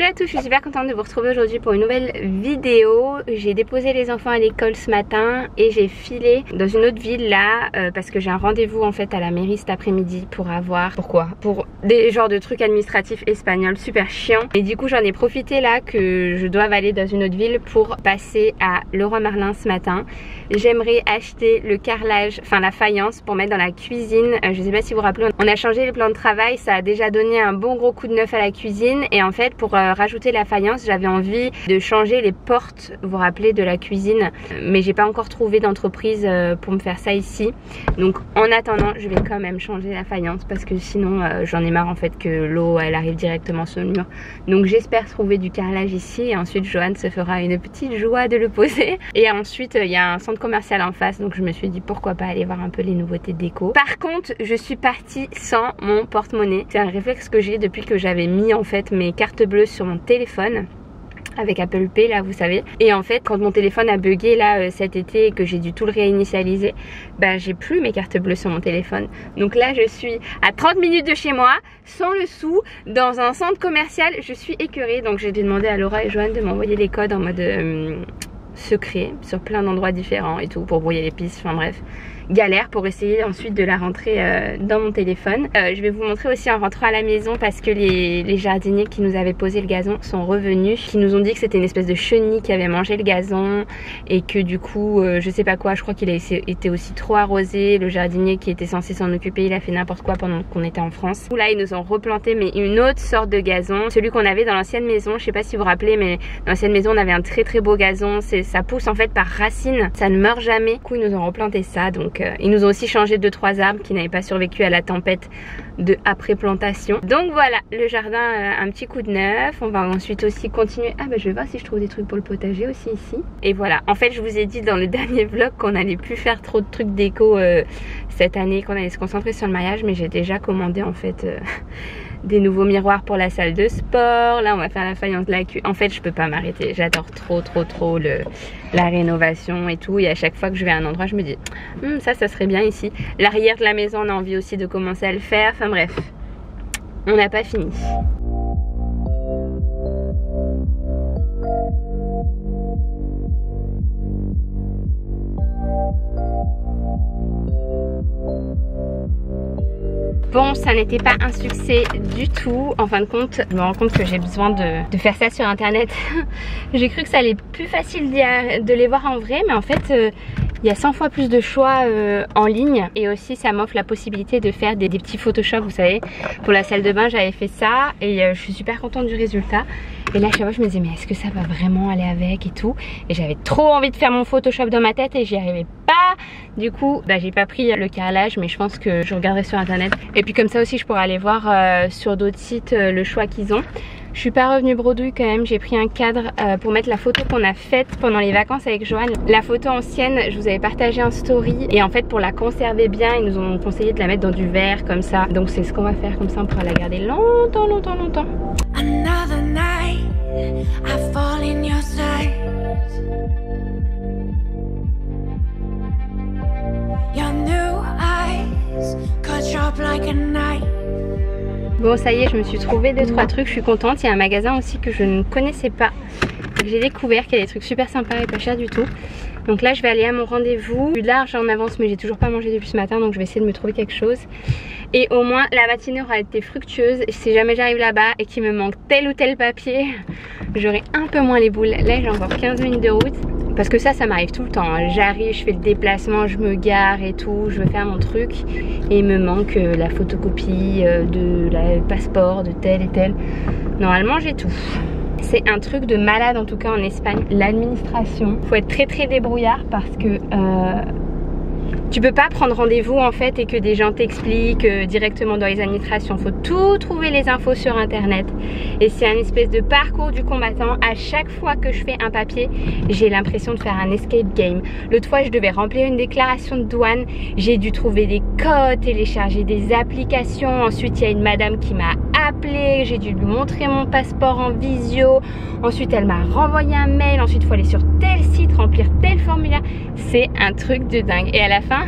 Salut à tous, je suis super contente de vous retrouver aujourd'hui pour une nouvelle vidéo. J'ai déposé les enfants à l'école ce matin et j'ai filé dans une autre ville là parce que j'ai un rendez-vous en fait à la mairie cet après-midi pour avoir... Pourquoi? Pour des genres de trucs administratifs espagnols super chiants. Et du coup j'en ai profité là que je dois aller dans une autre ville pour passer à Leroy Merlin ce matin. J'aimerais acheter le carrelage, enfin la faïence pour mettre dans la cuisine. Je sais pas si vous vous rappelez, on a changé les plans de travail, ça a déjà donné un bon gros coup de neuf à la cuisine et en fait pour rajouter la faïence j'avais envie de changer les portes, vous vous rappelez, de la cuisine, mais j'ai pas encore trouvé d'entreprise pour me faire ça ici. Donc en attendant je vais quand même changer la faïence parce que sinon j'en ai marre en fait que l'eau elle arrive directement sur le mur. Donc j'espère trouver du carrelage ici et ensuite Johan se fera une petite joie de le poser. Et ensuite il y a un centre commercial en face donc je me suis dit pourquoi pas aller voir un peu les nouveautés de déco. Par contre je suis partie sans mon porte-monnaie. C'est un réflexe que j'ai depuis que j'avais mis en fait mes cartes bleues sur mon téléphone avec Apple Pay là vous savez, et en fait quand mon téléphone a bugué là cet été et que j'ai dû tout le réinitialiser, bah j'ai plus mes cartes bleues sur mon téléphone. Donc là je suis à 30 minutes de chez moi sans le sou dans un centre commercial, je suis écœurée. Donc j'ai demandé à Laura et Johan de m'envoyer les codes en mode secret sur plein d'endroits différents et tout pour brouiller les pistes, enfin bref galère pour essayer ensuite de la rentrer dans mon téléphone. Je vais vous montrer aussi en rentrant à la maison parce que les jardiniers qui nous avaient posé le gazon sont revenus, qui nous ont dit que c'était une espèce de chenille qui avait mangé le gazon et que du coup je sais pas quoi, je crois qu'il a été aussi trop arrosé. Le jardinier qui était censé s'en occuper il a fait n'importe quoi pendant qu'on était en France. Là ils nous ont replanté mais une autre sorte de gazon, celui qu'on avait dans l'ancienne maison. Je sais pas si vous vous rappelez mais dans l'ancienne maison on avait un très beau gazon, ça pousse en fait par racines, ça ne meurt jamais. Du coup ils nous ont replanté ça, donc ils nous ont aussi changé 2-3 arbres qui n'avaient pas survécu à la tempête de après plantation. Donc voilà, le jardin un petit coup de neuf. On va ensuite aussi continuer. Ah bah je vais voir si je trouve des trucs pour le potager aussi ici. Et voilà, en fait je vous ai dit dans le dernier vlog qu'on allait plus faire trop de trucs déco cette année, qu'on allait se concentrer sur le mariage, mais j'ai déjà commandé en fait des nouveaux miroirs pour la salle de sport. Là on va faire la faïence de la cuisine. En fait je peux pas m'arrêter, j'adore trop la rénovation et tout, et à chaque fois que je vais à un endroit je me dis ça serait bien ici. L'arrière de la maison on a envie aussi de commencer à le faire, enfin bref on n'a pas fini. Bon, ça n'était pas un succès du tout. En fin de compte, je me rends compte que j'ai besoin de faire ça sur internet. J'ai cru que ça allait être plus facile de les voir en vrai, mais en fait il y a 100 fois plus de choix en ligne. Et aussi ça m'offre la possibilité de faire des petits Photoshop, vous savez. Pour la salle de bain j'avais fait ça et je suis super contente du résultat. Et là à chaque fois je me disais mais est-ce que ça va vraiment aller avec et tout. Et j'avais trop envie de faire mon Photoshop dans ma tête et j'y arrivais pas. Du coup bah, j'ai pas pris le carrelage, mais je pense que je regarderai sur internet. Et puis comme ça aussi je pourrais aller voir sur d'autres sites le choix qu'ils ont. Je suis pas revenue bredouille quand même, j'ai pris un cadre pour mettre la photo qu'on a faite pendant les vacances avec Johan. La photo ancienne, je vous avais partagé en story et en fait pour la conserver bien, ils nous ont conseillé de la mettre dans du verre comme ça. Donc c'est ce qu'on va faire, comme ça on pourra la garder longtemps. Another night, I fall in your sight. Your new eyes cut sharp like a knife. Bon ça y est, je me suis trouvé 2-3 trucs, je suis contente. Il y a un magasin aussi que je ne connaissais pas, j'ai découvert qu'il y a des trucs super sympas et pas chers du tout. Donc là je vais aller à mon rendez-vous. Plus large en avance mais j'ai toujours pas mangé depuis ce matin, donc je vais essayer de me trouver quelque chose. Et au moins la matinée aura été fructueuse. Et si jamais j'arrive là-bas et qu'il me manque tel ou tel papier, j'aurai un peu moins les boules. Là j'ai encore 15 minutes de route. Parce que ça m'arrive tout le temps, j'arrive, je fais le déplacement, je me gare et tout, je veux faire mon truc et il me manque la photocopie de la passeport de tel et tel. Normalement j'ai tout. C'est un truc de malade en tout cas en Espagne, l'administration. Faut être très débrouillard parce que tu peux pas prendre rendez-vous en fait et que des gens t'expliquent directement dans les administrations. Faut tout trouver les infos sur internet. Et c'est un espèce de parcours du combattant. À chaque fois que je fais un papier, j'ai l'impression de faire un escape game. L'autre fois je devais remplir une déclaration de douane. J'ai dû trouver des codes, télécharger des applications. Ensuite il y a une madame qui m'a appelé, j'ai dû lui montrer mon passeport en visio. Ensuite elle m'a renvoyé un mail. Ensuite il faut aller sur tel site, remplir tel formulaire. C'est un truc de dingue. Et à la fin,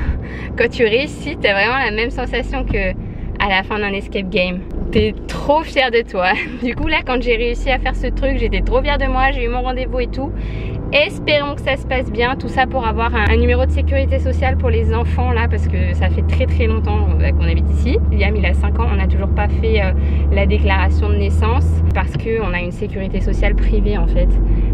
quand tu réussis, t'as vraiment la même sensation que à la fin d'un escape game. T'es trop fière de toi. Du coup là quand j'ai réussi à faire ce truc, j'étais trop fière de moi, j'ai eu mon rendez-vous et tout. Espérons que ça se passe bien, tout ça pour avoir un numéro de sécurité sociale pour les enfants là, parce que ça fait très longtemps qu'on habite ici. Liam il a 5 ans, on n'a toujours pas fait la déclaration de naissance parce qu'on a une sécurité sociale privée en fait.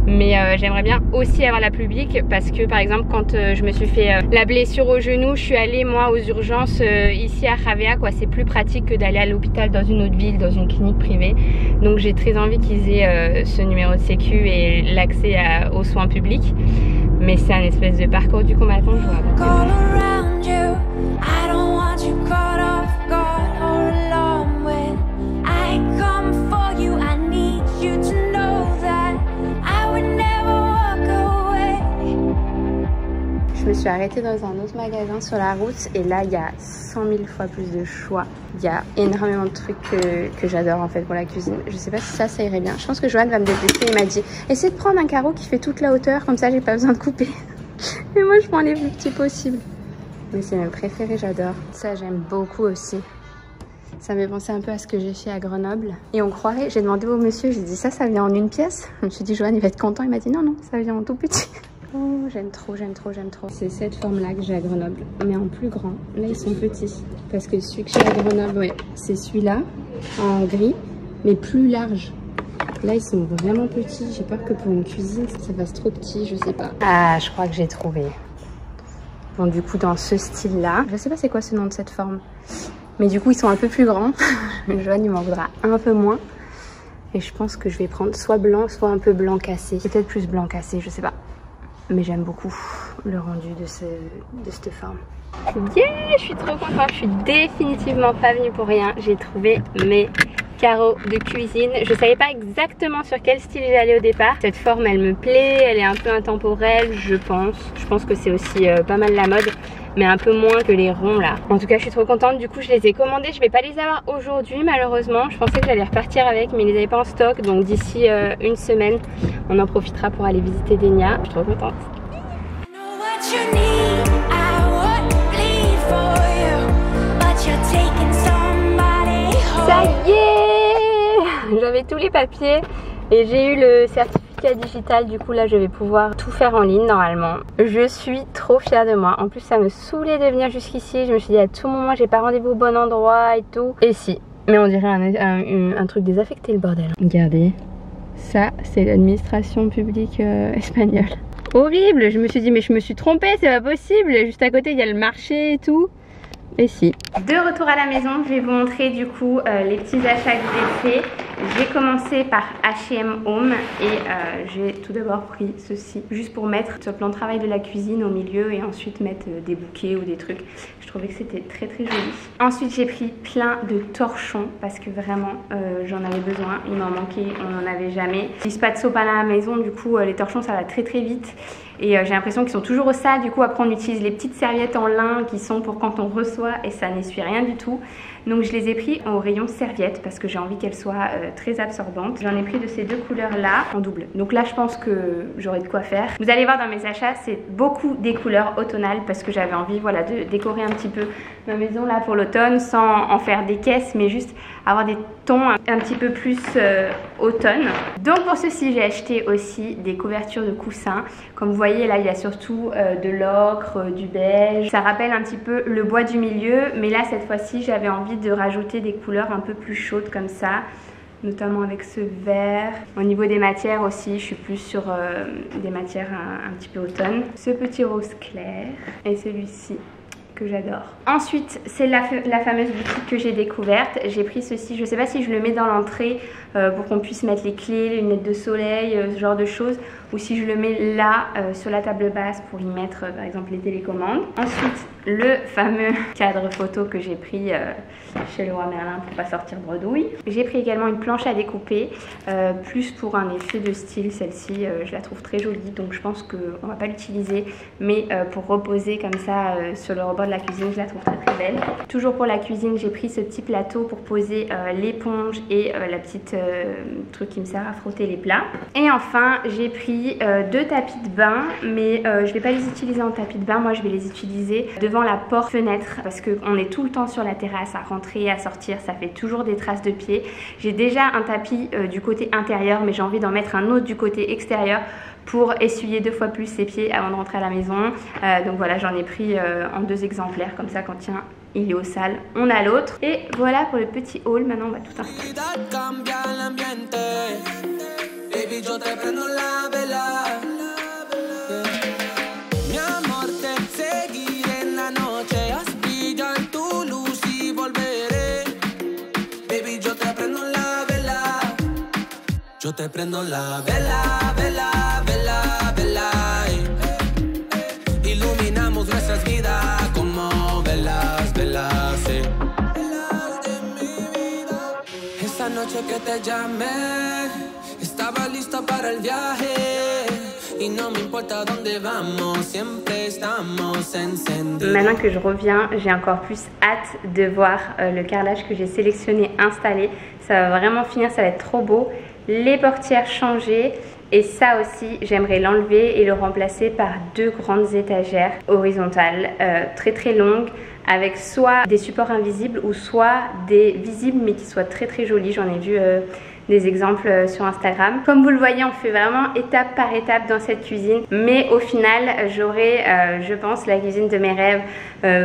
Mais j'aimerais bien aussi avoir la publique parce que par exemple quand je me suis fait la blessure au genou, je suis allée moi aux urgences ici à Javea quoi. C'est plus pratique que d'aller à l'hôpital dans une autre ville, dans une clinique privée. Donc j'ai très envie qu'ils aient ce numéro de sécu et l'accès aux soins publics. Mais c'est un espèce de parcours du combattant, je vois. Je me suis arrêtée dans un autre magasin sur la route et là il y a 100 000 fois plus de choix. Il y a énormément de trucs que j'adore en fait pour la cuisine. Je sais pas si ça irait bien. Je pense que Johan va me détester. Il m'a dit essaie de prendre un carreau qui fait toute la hauteur, comme ça j'ai pas besoin de couper. Et moi je prends les plus petits possibles. Mais c'est mes préférés, j'adore. Ça j'aime beaucoup aussi. Ça m'est pensé un peu à ce que j'ai fait à Grenoble. Et on croirait, j'ai demandé au monsieur, j'ai dit ça vient en une pièce. Je me suis dit Johan il va être content, il m'a dit non ça vient en tout petit. Oh, j'aime trop. C'est cette forme-là que j'ai à Grenoble, mais en plus grand. Là, ils sont petits. Parce que celui que j'ai à Grenoble, ouais, c'est celui-là, en gris, mais plus large. Là, ils sont vraiment petits. J'ai peur que pour une cuisine, ça fasse trop petit, je sais pas. Ah, je crois que j'ai trouvé. Bon, du coup, dans ce style-là, je sais pas c'est quoi ce nom de cette forme. Mais du coup, ils sont un peu plus grands. Johan, il m'en voudra un peu moins. Et je pense que je vais prendre soit blanc, soit un peu blanc cassé. Peut-être plus blanc cassé, je sais pas. Mais j'aime beaucoup le rendu de cette forme. Yeah, je suis trop contente, je suis définitivement pas venue pour rien. J'ai trouvé mes carreaux de cuisine. Je savais pas exactement sur quel style j'allais au départ. Cette forme elle me plaît, elle est un peu intemporelle je pense. Je pense que c'est aussi pas mal la mode, mais un peu moins que les ronds là. En tout cas je suis trop contente, du coup je les ai commandés. Je vais pas les avoir aujourd'hui malheureusement. Je pensais que j'allais repartir avec mais ils les avaient pas en stock. Donc d'ici une semaine on en profitera pour aller visiter Denia. Je suis trop contente. Ça y est, j'avais tous les papiers et j'ai eu le certificat digital. Du coup là je vais pouvoir tout faire en ligne normalement. Je suis trop fière de moi. En plus ça me saoulait de venir jusqu'ici. Je me suis dit à tout moment j'ai pas rendez-vous au bon endroit et tout. Et si, mais on dirait un truc désaffecté le bordel. Regardez, ça c'est l'administration publique espagnole. Horrible, je me suis dit mais je me suis trompée, c'est pas possible. Juste à côté il y a le marché et tout. Et si. De retour à la maison, je vais vous montrer du coup les petits achats que j'ai fait. J'ai commencé par H&M Home et j'ai tout d'abord pris ceci juste pour mettre sur le plan de travail de la cuisine au milieu et ensuite mettre des bouquets ou des trucs. Je trouvais que c'était très joli. Ensuite j'ai pris plein de torchons parce que vraiment j'en avais besoin. Il m'en manquait, on n'en avait jamais. Il n'utilise pas de sopalin à la maison, du coup les torchons ça va très vite. Et j'ai l'impression qu'ils sont toujours au sale. Du coup après on utilise les petites serviettes en lin qui sont pour quand on reçoit et ça n'essuie rien du tout. Donc je les ai pris au rayon serviettes parce que j'ai envie qu'elles soient très absorbantes. J'en ai pris de ces deux couleurs là en double. Donc là je pense que j'aurai de quoi faire. Vous allez voir dans mes achats c'est beaucoup des couleurs automnales parce que j'avais envie voilà, de décorer un petit peu ma maison là pour l'automne sans en faire des caisses mais juste avoir des tons un petit peu plus automne. Donc pour ceci j'ai acheté aussi des couvertures de coussins. Comme vous voyez là il y a surtout de l'ocre, du beige. Ça rappelle un petit peu le bois du milieu mais là cette fois-ci j'avais envie de rajouter des couleurs un peu plus chaudes comme ça, notamment avec ce vert. Au niveau des matières aussi je suis plus sur des matières un petit peu automne. Ce petit rose clair et celui-ci que j'adore. Ensuite c'est la fameuse boutique que j'ai découverte. J'ai pris ceci, je sais pas si je le mets dans l'entrée pour qu'on puisse mettre les clés, les lunettes de soleil, ce genre de choses, ou si je le mets là sur la table basse pour y mettre par exemple les télécommandes. Ensuite le fameux cadre photo que j'ai pris chez Leroy Merlin pour pas sortir bredouille. J'ai pris également une planche à découper plus pour un effet de style. Celle-ci je la trouve très jolie donc je pense qu'on va pas l'utiliser mais pour reposer comme ça sur le rebord de de la cuisine, je la trouve très très belle. Toujours pour la cuisine, j'ai pris ce petit plateau pour poser l'éponge et la petite truc qui me sert à frotter les plats. Et enfin j'ai pris 2 tapis de bain, mais je vais pas les utiliser en tapis de bain, moi je vais les utiliser devant la porte fenêtre parce qu'on est tout le temps sur la terrasse à rentrer, à sortir, ça fait toujours des traces de pieds. J'ai déjà un tapis du côté intérieur, mais j'ai envie d'en mettre un autre du côté extérieur pour essuyer 2 fois plus ses pieds avant de rentrer à la maison. Donc voilà, j'en ai pris en 2 exemplaires, comme ça quand il est au sale, on a l'autre. Et voilà pour le petit haul, maintenant on va tout installer. Yo te prendo la vela, vela, vela, vela, iluminamos nuestras vidas como velas, velas, velas de mi vida. Esa noche que te llamé, estaba lista para el viaje. Y no me importa dónde vamos, siempre estamos encendidos. Maintenant que je reviens, j'ai encore plus hâte de voir le carrelage que j'ai sélectionné, installé. Ça va vraiment finir, ça va être trop beau. Les portières changées et ça aussi j'aimerais l'enlever et le remplacer par 2 grandes étagères horizontales très très longues avec soit des supports invisibles ou soit des visibles mais qui soient très très jolis. J'en ai vu des exemples sur Instagram. Comme vous le voyez, on fait vraiment étape par étape dans cette cuisine, mais au final j'aurai je pense la cuisine de mes rêves.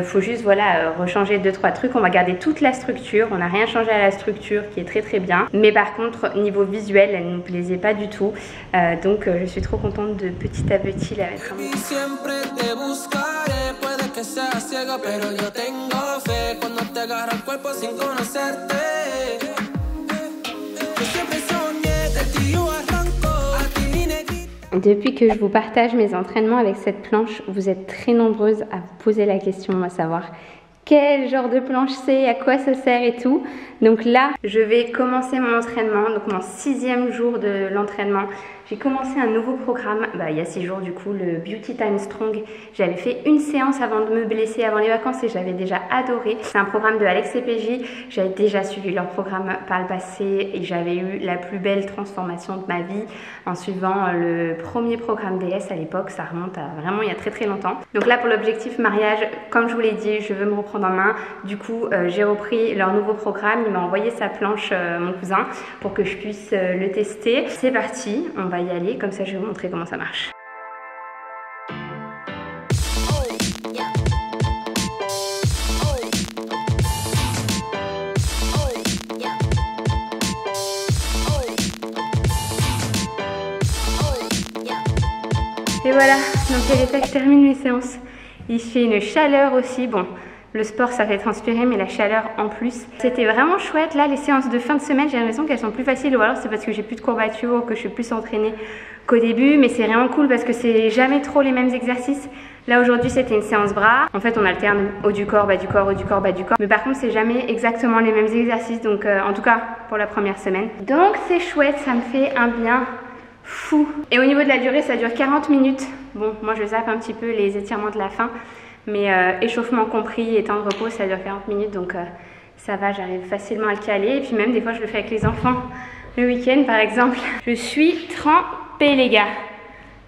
Faut juste voilà rechanger 2-3 trucs. On va garder toute la structure, on n'a rien changé à la structure qui est très très bien, mais par contre niveau visuel elle ne nous plaisait pas du tout, donc je suis trop contente de petit à petit la mettre en Depuis que je vous partage mes entraînements avec cette planche, vous êtes très nombreuses à vous poser la question, à savoir quel genre de planche c'est, à quoi ça sert et tout. Donc là, je vais commencer mon entraînement, donc mon 6e jour de l'entraînement. J'ai commencé un nouveau programme, il y a 6 jours du coup, le Beauty Time Strong. J'avais fait une séance avant de me blesser, avant les vacances, et j'avais déjà adoré. C'est un programme de Alex et PJ. J'avais déjà suivi leur programme par le passé et j'avais eu la plus belle transformation de ma vie en suivant le premier programme DS à l'époque. Ça remonte à vraiment il y a très très longtemps. Donc là pour l'objectif mariage, comme je vous l'ai dit, je veux me reprendre en main. Du coup j'ai repris leur nouveau programme. Il m'a envoyé sa planche, mon cousin, pour que je puisse le tester. C'est parti, on va y aller, comme ça je vais vous montrer comment ça marche. Et voilà, donc c'est là que je termine mes séances. Il fait une chaleur aussi, bon. Le sport ça fait transpirer, mais la chaleur en plus. C'était vraiment chouette. Là les séances de fin de semaine, j'ai l'impression qu'elles sont plus faciles, ou alors c'est parce que j'ai plus de courbatures, que je suis plus entraînée qu'au début. Mais c'est vraiment cool parce que c'est jamais trop les mêmes exercices. Là aujourd'hui c'était une séance bras. En fait on alterne haut du corps, bas du corps, haut du corps, bas du corps. Mais par contre c'est jamais exactement les mêmes exercices. Donc en tout cas pour la première semaine. Donc c'est chouette, ça me fait un bien fou. Et au niveau de la durée ça dure 40 minutes. Bon moi je zappe un petit peu les étirements de la fin. Mais échauffement compris et temps de repos ça dure 40 minutes, donc ça va, j'arrive facilement à le caler. Et puis même des fois je le fais avec les enfants le week-end par exemple. Je suis trempée les gars,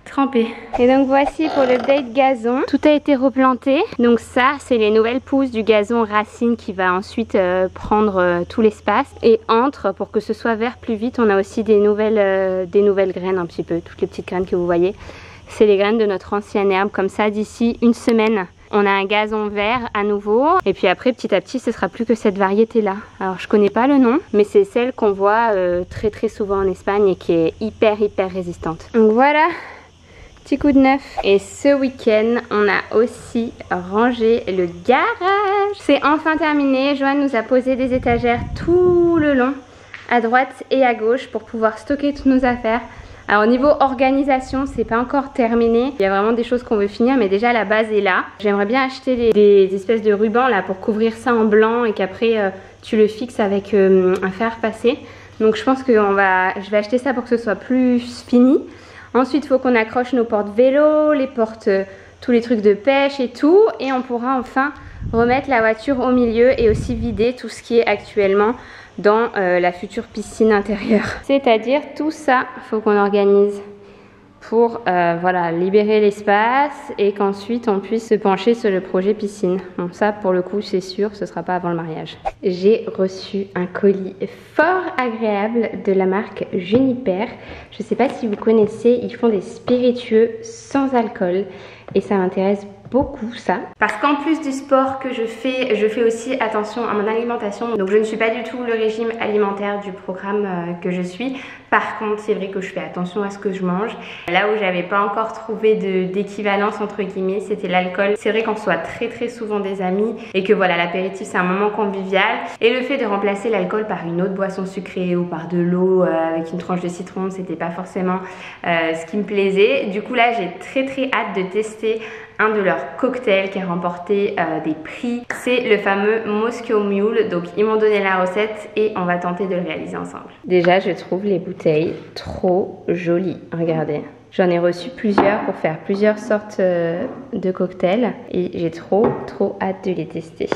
trempée. Et donc voici pour le date gazon, tout a été replanté. Donc ça c'est les nouvelles pousses du gazon racine qui va ensuite prendre tout l'espace. Et entre, pour que ce soit vert plus vite, on a aussi des nouvelles graines un petit peu, toutes les petites graines que vous voyez. C'est les graines de notre ancienne herbe, comme ça d'ici une semaine. On a un gazon vert à nouveau et puis après petit à petit ce sera plus que cette variété là. Alors je connais pas le nom mais c'est celle qu'on voit très très souvent en Espagne et qui est hyper résistante. Donc voilà, petit coup de neuf. Et ce week-end on a aussi rangé le garage. C'est enfin terminé, Joanne nous a posé des étagères tout le long à droite et à gauche pour pouvoir stocker toutes nos affaires. Alors au niveau organisation c'est pas encore terminé, il y a vraiment des choses qu'on veut finir mais déjà la base est là. J'aimerais bien acheter des espèces de rubans là pour couvrir ça en blanc et qu'après tu le fixes avec un fer passé. Donc je pense que je vais acheter ça pour que ce soit plus fini. Ensuite il faut qu'on accroche nos portes vélo, les portes, tous les trucs de pêche et tout. Et on pourra enfin remettre la voiture au milieu et aussi vider tout ce qui est actuellement dans la future piscine intérieure. C'est-à-dire tout ça, il faut qu'on organise pour voilà, libérer l'espace et qu'ensuite on puisse se pencher sur le projet piscine. Bon, ça pour le coup c'est sûr, ce sera pas avant le mariage. J'ai reçu un colis fort agréable de la marque Juniper. Je sais pas si vous connaissez, ils font des spiritueux sans alcool et ça m'intéresse beaucoup ça. Parce qu'en plus du sport que je fais aussi attention à mon alimentation. Donc je ne suis pas du tout le régime alimentaire du programme que je suis. Par contre, c'est vrai que je fais attention à ce que je mange. Là où j'avais pas encore trouvé d'équivalence entre guillemets, c'était l'alcool. C'est vrai qu'on soit très souvent des amis et que voilà, l'apéritif c'est un moment convivial. Et le fait de remplacer l'alcool par une autre boisson sucrée ou par de l'eau avec une tranche de citron, c'était pas forcément ce qui me plaisait. Du coup là, j'ai très hâte de tester un de leurs cocktails qui a remporté des prix. C'est le fameux Moscow Mule. Donc ils m'ont donné la recette et on va tenter de le réaliser ensemble. Déjà, je trouve les bouteilles trop jolies. Regardez. J'en ai reçu plusieurs pour faire plusieurs sortes de cocktails et j'ai trop hâte de les tester.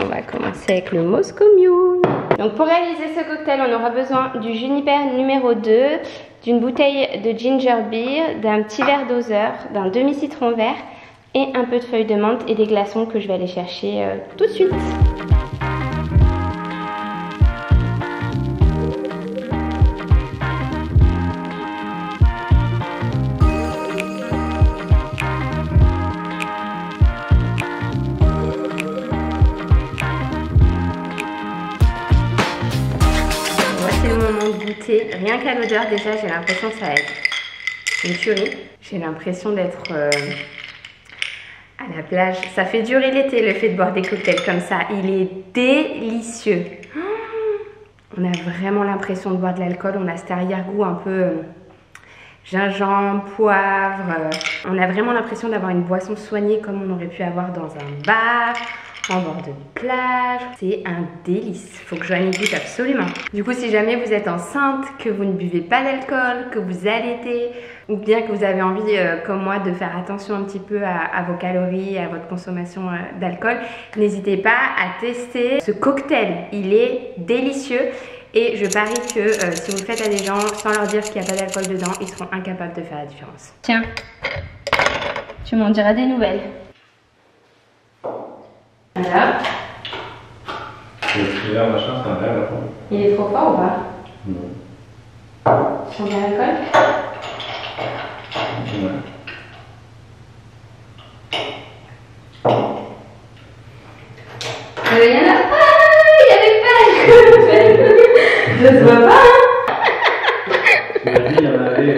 On va commencer avec le Moscow Mule. Donc pour réaliser ce cocktail, on aura besoin du Juniper numéro 2, d'une bouteille de ginger beer, d'un petit verre doseur, d'un demi-citron vert et un peu de feuilles de menthe et des glaçons que je vais aller chercher tout de suite. C'est le moment de goûter. Rien qu'à l'odeur déjà, j'ai l'impression que ça va être une tuerie. J'ai l'impression d'être à la plage. Ça fait durer l'été le fait de boire des cocktails comme ça. Il est délicieux. On a vraiment l'impression de boire de l'alcool. On a cet arrière-goût un peu gingembre, poivre. On a vraiment l'impression d'avoir une boisson soignée comme on aurait pu avoir dans un bar, en bord de plage. C'est un délice. Faut que Joanie goûte absolument. Du coup, si jamais vous êtes enceinte, que vous ne buvez pas d'alcool, que vous allaitez, ou bien que vous avez envie, comme moi, de faire attention un petit peu à vos calories, à votre consommation d'alcool, n'hésitez pas à tester ce cocktail. Il est délicieux. Et je parie que si vous le faites à des gens sans leur dire qu'il n'y a pas d'alcool dedans, ils seront incapables de faire la différence. Tiens, tu m'en diras des nouvelles. Voilà. Le verre machin, c'est un verre là. Il est trop fort ou pas? Non. Tu en as l'alcool? Ouais. Il y en a pas! Il n'y avait pas d'alcool! Je ne vois pas! Tu m'as dit, il y en avait.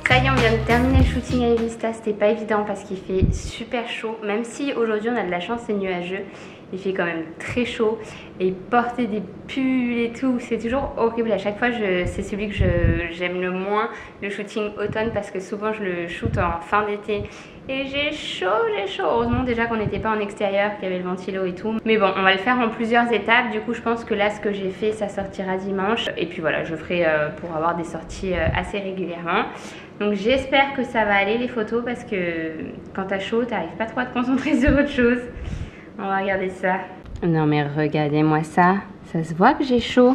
Ça y est, on vient de terminer le shooting à Vista. C'était pas évident parce qu'il fait super chaud. Même si aujourd'hui on a de la chance, c'est nuageux, il fait quand même très chaud. Et porter des pulls et tout, c'est toujours horrible. À chaque fois, c'est celui que j'aime le moins, le shooting automne, parce que souvent je le shoot en fin d'été. Et j'ai chaud. Heureusement déjà qu'on n'était pas en extérieur, qu'il y avait le ventilo et tout. Mais bon, on va le faire en plusieurs étapes. Du coup, je pense que là, ce que j'ai fait, ça sortira dimanche. Et puis voilà, je ferai pour avoir des sorties assez régulièrement. Donc j'espère que ça va aller les photos, parce que quand t'as chaud, t'arrives pas trop à te concentrer sur autre chose. On va regarder ça. Non mais regardez-moi ça. Ça se voit que j'ai chaud.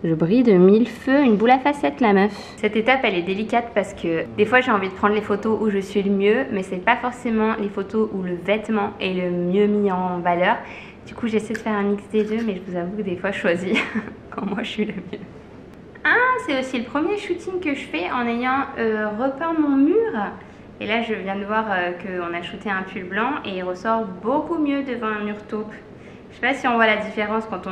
Je brille de mille feux, une boule à facettes la meuf. Cette étape elle est délicate parce que des fois j'ai envie de prendre les photos où je suis le mieux, mais c'est pas forcément les photos où le vêtement est le mieux mis en valeur. Du coup j'essaie de faire un mix des deux, mais je vous avoue que des fois je choisis quand moi je suis le mieux. Ah, c'est aussi le premier shooting que je fais en ayant repeint mon mur. Et là je viens de voir qu'on a shooté un pull blanc et il ressort beaucoup mieux devant un mur taupe. Je sais pas si on voit la différence quand on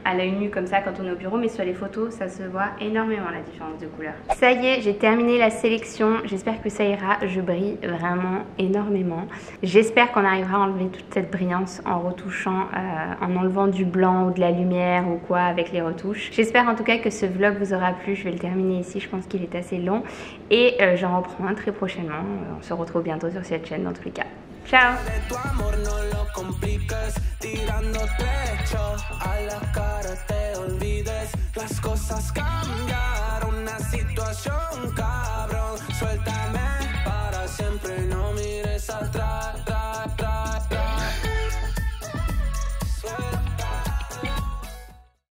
à l'œil nu comme ça quand on est au bureau, mais sur les photos ça se voit énormément la différence de couleur. Ça y est, j'ai terminé la sélection, j'espère que ça ira, je brille vraiment énormément. J'espère qu'on arrivera à enlever toute cette brillance en retouchant, en enlevant du blanc ou de la lumière ou quoi avec les retouches. J'espère en tout cas que ce vlog vous aura plu, je vais le terminer ici, je pense qu'il est assez long et j'en reprends un très prochainement. On se retrouve bientôt sur cette chaîne dans tous les cas. Ciao. Tu amor no lo compliques, tirándote hecho a la cara te olvides. Las cosas cambiaron, una situación cabrón. Suéltame para siempre, no mires atrás.